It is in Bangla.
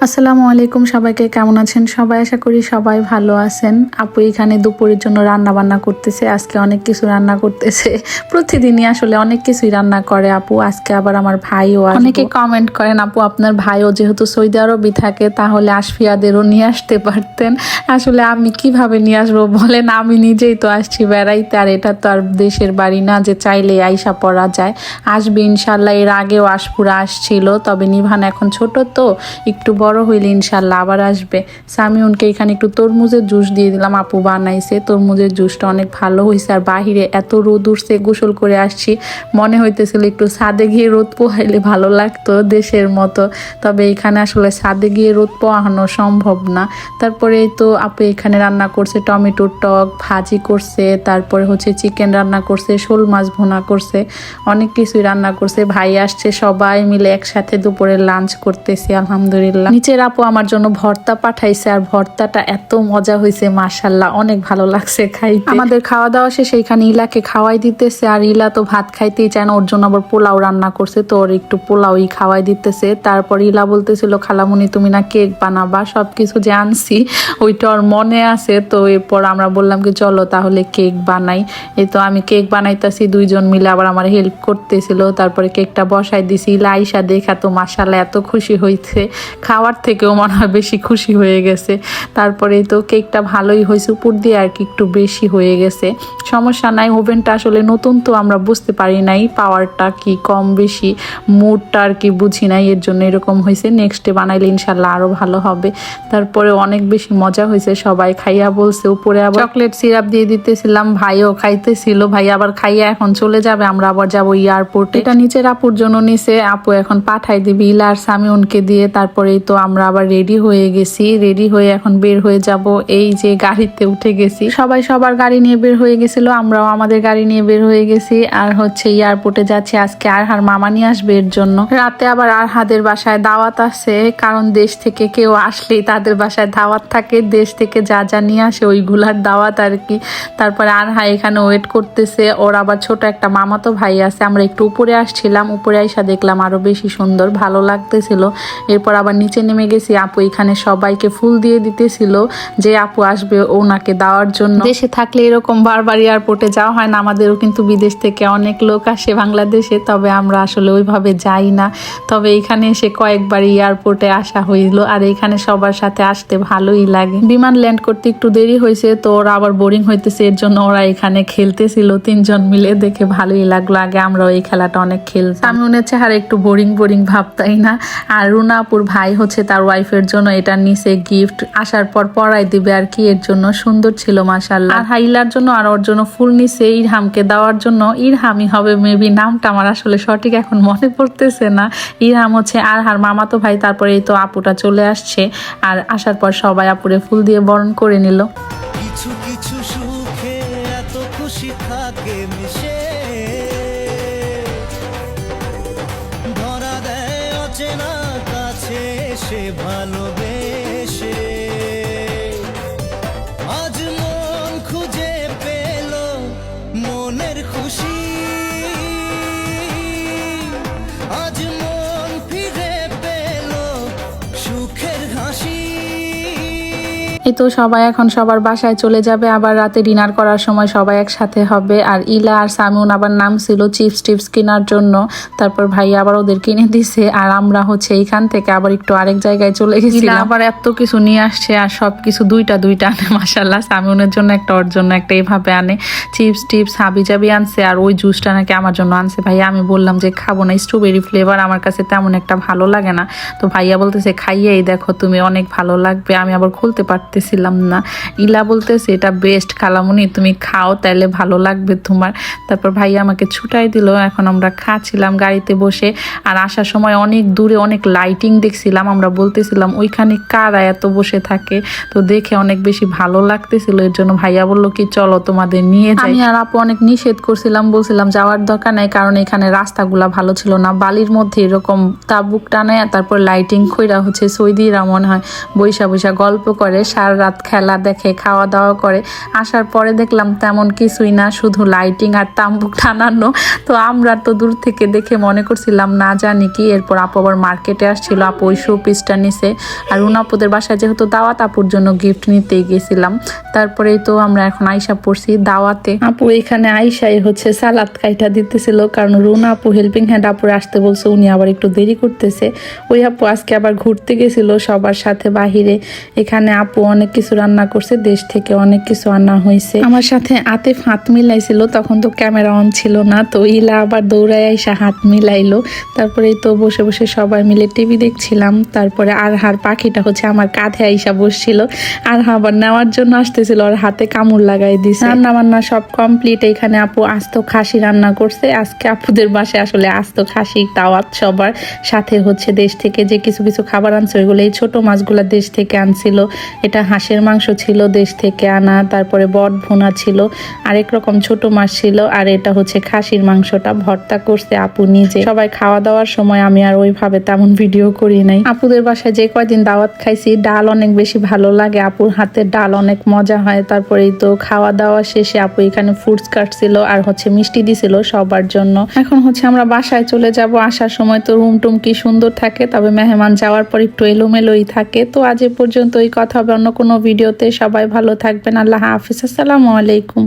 আসসালামু আলাইকুম, সবাইকে কেমন আছেন সবাই? আশা করি সবাই ভালো আছেন। আপু এখানে দুপুরের জন্য রান্না বান্না করতেছে। আজকে অনেক কিছু রান্না করতেছে। প্রতিদিনই আসলে অনেক কিছুই রান্না করে আপু। আজকে আবার আমার ভাইও আসবে। অনেকে কমেন্ট করেন আপু আপনার ভাইও যেহেতু সৌদি আরবই থাকে তাহলে আশফিয়াদেরও নিয়ে আসতে পারতেন। আসলে আমি কিভাবে নিয়ে আসবো বলেন, আমি নিজেই তো আসছি বেড়াইতে, আর এটা তো আর দেশের বাড়ি না যে চাইলে আইসা পড়া যায়। আসবে ইনশাল্লাহ, এর আগেও আশপুরা আসছিল, তবে নিভান এখন ছোট তো, একটু বড় হইলে ইনশাল্লাহ আবার আসবে। সামিউনকে এখানে একটু তরমুজের জুস দিয়ে দিলাম, আপু বানাইছে। তরমুজের জুসটা অনেক ভালো হয়েছে। আর বাহিরে এত রোদ উঠছে, গোসল করে আসছি, মনে হইতেছিল একটু ছাদে গিয়ে রোদ পোহাইলে ভালো লাগতো দেশের মতো, তবে এখানে আসলে ছাদে গিয়ে রোদ পোহানো সম্ভব না। তারপরে তো আপু এখানে রান্না করছে টমেটোর টক, ভাজি করছে, তারপরে হচ্ছে চিকেন রান্না করছে, শোল মাছ ভুনা করছে, অনেক কিছুই রান্না করছে। ভাই আসছে, সবাই মিলে একসাথে দুপুরে লাঞ্চ করতেছি আলহামদুলিল্লাহ। নিচের আপু আমার জন্য ভর্তা পাঠাইছে, আর ভর্তাটা এত মজা হয়েছে মাশাল্লাহ, অনেক ভালো লাগছে খাইতে। আমাদের খাওয়া দাওয়া শেষে এখানে ইলাকে খাওয়াই দিতেছে, আর ইলা তো ভাত খাইতেই চায় না, ওর জন্য আবার পোলাও রান্না করছে, তো ওর একটু পোলাওই খাওয়াই দিতেছে। তারপর ইলা বলতেছিল খালামুনি তুমি না কেক বানাবা, সবকিছু যে আনছি ওইটা ওর মনে আছে। তো এরপর আমরা বললাম কি চলো তাহলে কেক বানাই। এই তো আমি কেক বানাইতেছি, দুইজন মিলে আবার আমার হেল্প করতেছিল। তারপরে কেকটা বসাই দিছি। ইলা আইসা দেখা তো মাশাল্লাহ এত খুশি হয়েছে, খাওয়ার থেকেও মনে হয় বেশি খুশি হয়ে গেছে। তারপরে তো কেকটা ভালোই হয়েছে, উপর দিয়ে আর কি একটু বেশি হয়ে গেছে, সমস্যা নাই। ওভেনটা আসলে নতুন তো আমরা বুঝতে পারি নাই পাওয়ারটা কি কম বেশি, মুডটা আর কি বুঝি নাই, এর জন্য এরকম হয়েছে। নেক্সটে বানাইলে ইনশাল্লাহ আরও ভালো হবে। তারপরে অনেক বেশি মজা হয়েছে, সবাই খাইয়া বলছে। উপরে আবার চকলেট সিরাপ দিয়ে দিতেছিলাম, ভাইও খাইতেছিল। ভাই আবার খাইয়া এখন চলে যাবে, আমরা আবার যাবো এয়ারপোর্টে। এটা নিচের আপুর জন্য নিছে, আপু এখন পাঠাই দিবি ইলা আর সামিউনকে দিয়ে। তারপরেই তো আমরা আবার রেডি হয়ে গেছি, রেডি হয়ে এখন বের হয়ে যাব। এই যে গাড়িতে উঠে গেছি, সবাই সবার গাড়ি নিয়ে বের হয়ে গেছিল, আমরাও আমাদের গাড়ি নিয়ে বের হয়ে গেছি। আর হচ্ছে এয়ারপোর্টে যাচ্ছি আজকে আরহার মামা নিয়ে আসবে, এর জন্য রাতে আবার আরহাদের বাসায় দাওয়াত আছে, কারণ দেশ থেকে কেউ আসলেই তাদের বাসায় দাওয়াত থাকে, দেশ থেকে যা যা নিয়ে আসে ওইগুলার দাওয়াত আর কি। তারপরে আরহা এখানে ওয়েট করতেছে, ওর আবার ছোট একটা মামাতো ভাই আছে। আমরা একটু উপরে আসছিলাম, উপরে আইসা দেখলাম আরো বেশি সুন্দর, ভালো লাগতেছিল। এরপর আবার নিচে নেমে গেছি। আপু এখানে সবাইকে ফুল দিয়ে দিতেছিল, যে আপু আসবে ওনাকে দেওয়ার জন্য। দেশে থাকলে এরকম বারবার এয়ারপোর্টে যাওয়া হয় না, আমাদেরও কিন্তু বিদেশ থেকে অনেক লোক আসে বাংলাদেশে, তবে আমরা আসলে ওইভাবে যাই না। তবে এখানে এসে কয়েকবার এয়ারপোর্টে আসা হইল, আর এখানে সবার সাথে আসতে ভালোই লাগে। বিমান ল্যান্ড করতে একটু দেরি হয়েছে, তো ওরা আবার বোরিং হইতেছে, এর জন্য ওরা এখানে খেলতেছিল তিনজন মিলে, দেখে ভালোই লাগলো। আগে আমরাও এই খেলাটা অনেক খেলতাম। আমি মনে হচ্ছে আর একটু বোরিং বোরিং ভাবতাই না। আর রুনাপুর ভাই হচ্ছে তার ওয়াইফের জন্য এটা নিচে গিফট, আসার পর পরাই দিবে আর কি, এর জন্য সুন্দর ছিল মাশাআল্লাহ। আর হাইলার জন্য আর ওর জন্য ফুল নিচে ইরহামকে দেওয়ার জন্য, ইরহামই হবে মেবি নামটা, আমার আসলে সঠিক এখন মনে পড়তেছে না। ইরহাম হচ্ছে আরহার মামাতো ভাই। তারপরে এই তো আপুটা চলে আসছে, আর আসার পর সবাই আপুরে ফুল দিয়ে বরণ করে নিল। কিছু কিছু সুখে এত খুশি থাকে মিশে, ধরা দেয় অচেনা কাছে সে ভালোবেসে। আজ মন খুঁজে পেল মনের খুশি, আজ মন ফিরে পেল সুখের হাসি। এই তো সবাই এখন সবার বাসায় চলে যাবে, আবার রাতে ডিনার করার সময় সবাই একসাথে হবে। আর ইলা আর সামিউন আবার নাম ছিল চিপস টিপস কেনার জন্য, তারপর ভাই আবার ওদের কিনে দিছে। আর আমরা হচ্ছে এইখান থেকে আবার একটু আরেক জায়গায় চলে গেছিলাম। আবার এত কিছু নিয়ে আসছে, আর সবকিছু দুইটা দুইটা আনে মাশাআল্লাহ, সামিউনের জন্য একটা, ওর জন্য একটা, এইভাবে আনে। চিপস টিপস হাবি জাবি আনছে, আর ওই জুসটা নাকি আমার জন্য আনছে। ভাইয়া আমি বললাম যে খাবো না, স্ট্রবেরি ফ্লেভার আমার কাছে তেমন একটা ভালো লাগে না। তো ভাইয়া বলতেছে খাইয়েই দেখো তুমি, অনেক ভালো লাগবে। আমি আবার খুলতে পারতেছিলাম না। ইলা বলতেছে এটা বেস্ট খালামুনি, তুমি খাও তাইলে ভালো লাগবে তোমার। তারপর ভাইয়া আমাকে ছুটাই দিল, এখন আমরা খাচ্ছিলাম গাড়িতে বসে। আর আসার সময় অনেক দূরে অনেক লাইটিং দেখছিলাম, আমরা বলতেছিলাম ওইখানে কারা এত বসে থাকে, তো দেখে অনেক বেশি ভালো লাগতেছিল। এর জন্য ভাইয়া বললো কি চলো তোমাদের নিয়ে যাই। আমি আর আপু অনেক নিষেধ করছিলাম, বলছিলাম যাওয়ার দরকার নাই, কারণ এখানে রাস্তাগুলা ভালো ছিল না, বালির মধ্যে এরকম তাবুক টানে, তারপর লাইটিং কইরা হচ্ছে সৌদিরা মনে হয় বৈশা বৈশা গল্প করে। সারা রাত খেলা দেখে, খাওয়া দাওয়া করে। আসার পরে দেখলাম তেমন কিছুই না, শুধু লাইটিং আর তাম্বুক টানানো। তো আমরা তো দূর থেকে দেখে মনে করছিলাম না জানি কি। এরপর আপু আবার মার্কেটে আসছিল, আপু ওই শো পিসটা নিছে। আর আপুদের বাসায় যেহেতু দাওয়াত, আপুর জন্য গিফট নিতেই গেছিলাম। তারপরেই তো আমরা এখন আইসা পড়ছি দাওয়াতে। আপু এখানে আইসাই হচ্ছে সালাদ কাইটা দিতেছিল, কারণ রুনা আপু হেল্পিং হ্যান্ড আপুর আসতে বলছে, উনি আবার একটু দেরি করতেছে। ওই আপু আজকে আবার ঘুরতে গেছিল সবার সাথে বাহিরে। এখানে আপু অনেক কিছু রান্না করছে, দেশ থেকে অনেক কিছু আনা হয়েছে। আমার সাথে আতিফ হাত মিলাইছিল, তখন তো ক্যামেরা অন ছিল না, তো ইলা আবার দৌড়ায় আইসা হাত মিলাইলো। তারপরে তো বসে বসে সবাই মিলে টিভি দেখছিলাম। তারপরে আরহার পাখিটা হচ্ছে আমার কাঁধে আইসা বসছিল, আরহা আবার নেওয়ার জন্য আসতেছিল, ওর হাতে কামড় লাগাই দিছে। রান্না বান্না সব কমপ্লিট। এখানে আপু আস্ত খাসি রান্না করছে। আজকে আপুদের বাসায় আসলে আস্ত খাসি দাওয়াত সবার সাথে হচ্ছে দেশ থেকে যে কিছু কিছু খাবার আনছে, ওইগুলো এই ছোট মাছগুলা দেশ থেকে আনছিল। এটা হাঁসের মাংস ছিল দেশ থেকে আনা, তারপরে বট ভুনা ছিল, আরেক রকম ছোট মাছ ছিল, আর এটা হচ্ছে খাসির মাংসটা ভর্তা করছে আপু নিজে। সবাই খাওয়া দাওয়ার সময় আমি আর ওইভাবে তেমন ভিডিও করি নাই। আপুদের বাসায় যে কয়দিন দাওয়াত খাইছি, ডাল অনেক বেশি ভালো লাগে, আপুর হাতের ডাল অনেক মজা হয়। তারপরেই তো খাওয়া দাওয়া শেষে আপু এখানে ফ্রুটস কাটছিল আর হচ্ছে মিষ্টি দিছিল সবার জন্য। এখন হচ্ছে আমরা বাসায় চলে যাব। আসার সময় তো রুম টুম কি সুন্দর থাকে, তবে মেহমান যাওয়ার পর একটু এলোমেলোই থাকে। তো আজ এ পর্যন্ত, এই কথা হবে অন্য কোনো ভিডিওতে। সবাই ভালো থাকবেন। আল্লাহ হাফিজ, আসসালামু আলাইকুম।